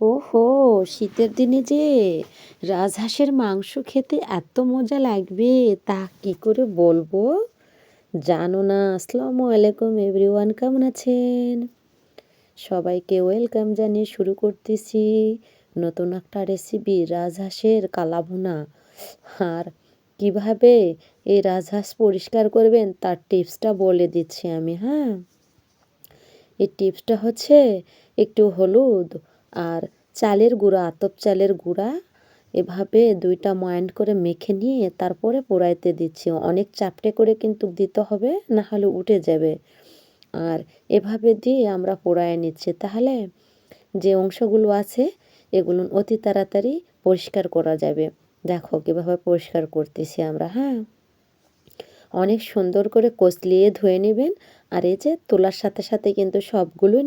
ওহো! শীতের দিনে যে রাজহাঁসের মাংস খেতে এত মজা লাগবে তা কি করে বলবো? জানো না। আসসালামু আলাইকুম এভরিওয়ান, কেমন আছেন? সবাইকে ওয়েলকাম জানিয়ে শুরু করতেছি নতুন একটা রেসিপি, রাজহাঁসের কালাভুনা। আর কিভাবে এই রাজহাঁস পরিষ্কার করবেন তার টিপসটা বলে দিচ্ছি আমি, হ্যাঁ। এই টিপসটা হচ্ছে একটু হলুদ আর চালের গুঁড়া, আতপ চালের গুঁড়া এভাবে দুইটা ময়ান করে মেখে নিয়ে তারপরে পোড়াইতে দিচ্ছি। অনেক চাপটে করে কিন্তু দিতে হবে, না হলে উঠে যাবে। আর এভাবে দিয়ে আমরা পোড়ায় নিচ্ছি, তাহলে যে অংশগুলো আছে এগুলো অতি তাড়াতাড়ি পরিষ্কার করা যাবে। দেখো কীভাবে পরিষ্কার করতেছি আমরা, হ্যাঁ। অনেক সুন্দর করে কষলিয়ে ধুয়ে নেবেন। আর এই যে তোলার সাথে সাথে কিন্তু সবগুলো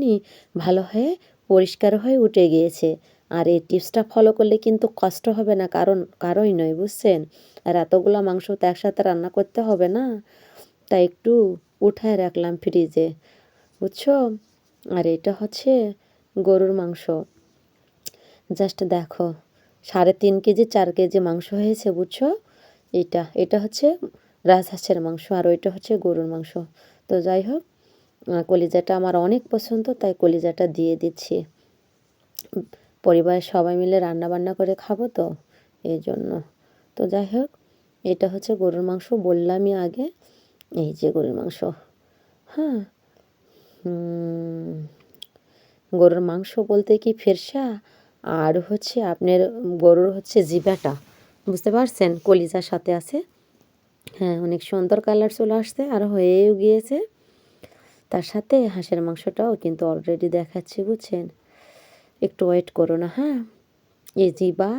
ভালো হয়ে পরিষ্কার হয়ে উঠে গিয়েছে। আর এই টিপসটা ফলো করলে কিন্তু কষ্ট হবে না, কারোই নয়, বুঝছেন। আর এতগুলো মাংস তো একসাথে রান্না করতে হবে না, তাই একটু উঠায় রাখলাম ফ্রিজে, বুঝছো। আর এটা হচ্ছে গরুর মাংস। জাস্ট দেখো 3.5 কেজি 4 কেজি মাংস হয়েছে, বুঝছো। এটা হচ্ছে রাজহাঁসের মাংস আর ওইটা হচ্ছে গরুর মাংস। তো যাই হোক, কলিজাটা আমার অনেক পছন্দ, তাই কলিজাটা দিয়ে দিচ্ছি। পরিবারের সবাই মিলে রান্না বান্না করে খাবো তো, এই জন্য। তো যাই হোক, এটা হচ্ছে গরুর মাংস, বললামই আগে। এই যে গরুর মাংস, হ্যাঁ। গরুর মাংস বলতে কি ফেরসা, আর হচ্ছে আপনার গরুর হচ্ছে জিবাটা, বুঝতে পারছেন, কলিজার সাথে আছে। হ্যাঁ, অনেক সুন্দর কালার চলে আসছে আর হয়েও গিয়েছে। তার সাথে হাঁসের মাংসটাও কিন্তু অলরেডি দেখাচ্ছি, বুঝছেন। একটু ওয়েট করো না, হ্যাঁ। এই জিবা,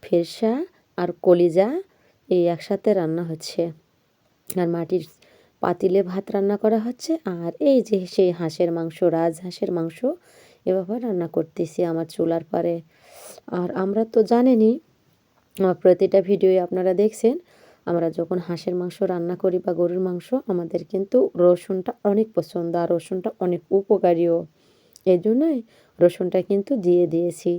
ফেরসা আর কলিজা এই একসাথে রান্না হচ্ছে। আর মাটির পাতিলে ভাত রান্না করা হচ্ছে। আর এই যে সেই হাঁসের মাংস, রাজহাঁসের মাংস এভাবে রান্না করতেছি আমার চুলার পারে। আর আমরা তো জানেনই, আমার প্রতিটা ভিডিওই আপনারা দেখছেন, আমরা যখন হাঁসের মাংস রান্না করি বা গরুর মাংস, আমাদের কিন্তু রসুনটা অনেক পছন্দ আর রসুনটা অনেক উপকারীও। এই জন্যই রসুনটা কিন্তু দিয়ে দিয়েছি।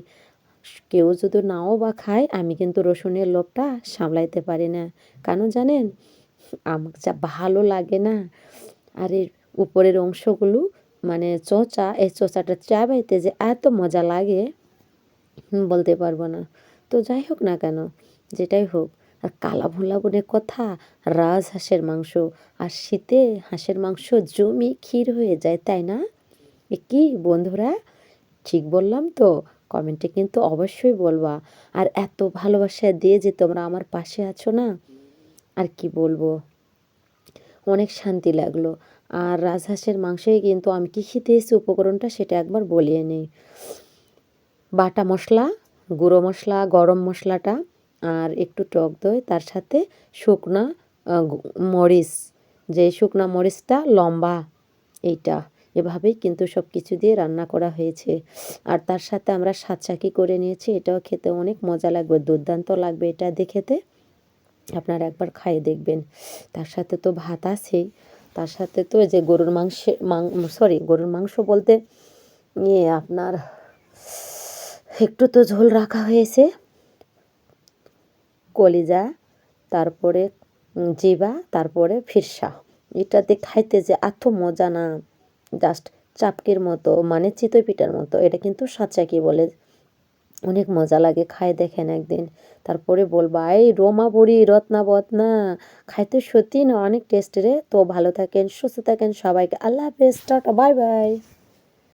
কেউ যদি নাও বা খায়, আমি কিন্তু রসুনের লোভটা সামলাইতে পারি না। কেন জানেন? আমার যা ভালো লাগে না। আর এর উপরের অংশগুলো মানে চোচা, এই চোচাটা চাবাইতে যে এত মজা লাগে বলতে পারবো না। তো যাই হোক না কেন, যেটাই হোক, আর কালা ভুনা বলে কথা, রাজহাঁসের মাংস আর শীতে হাঁসের মাংস জমি ক্ষীর হয়ে যায়, তাই না? এ কি বন্ধুরা, ঠিক বললাম তো? কমেন্টে কিন্তু অবশ্যই বলবা। আর এত ভালোবাসা দিয়ে যে তোমরা আমার পাশে আছো না, আর কি বলবো, অনেক শান্তি লাগলো। আর রাজহাঁসের মাংসে কিন্তু আমি কী কী দিয়েছি উপকরণটা সেটা একবার বলিয়ে নিই। বাটা মশলা, গুঁড়ো মশলা, গরম মশলাটা, আর একটু টক দই, তার সাথে শুকনা মরিচ, যে শুকনা মরিচটা লম্বা, এইটা এভাবেই কিন্তু সব কিছু দিয়ে রান্না করা হয়েছে। আর তার সাথে আমরা সাতচাকি করে নিয়েছি, এটাও খেতে অনেক মজা লাগবে, দুর্দান্ত লাগবে এটা দিয়ে খেতে। আপনারা একবার খাইয়ে দেখবেন। তার সাথে তো ভাত আছেই, তার সাথে তো যে গরুর গরুর মাংস বলতে আপনার একটু তো ঝোল রাখা হয়েছে, কলিজা, তারপরে জিবা, তারপরে ফিরসা। এটাতে খাইতে যে এত মজা না, জাস্ট চাপকির মতো, মানে চিতই পিঠার মতো। এটা কিন্তু সাতচাকি বলে, অনেক মজা লাগে, খায় দেখেন একদিন, তারপরে বলবা এই রোমা বুড়ি রত্না বতনা, খাইতে সত্যি না অনেক টেস্ট রে। তো ভালো থাকেন, সুস্থ থাকেন, সবাইকে আল্লাহ হাফেজ, টাটা, বাই বাই।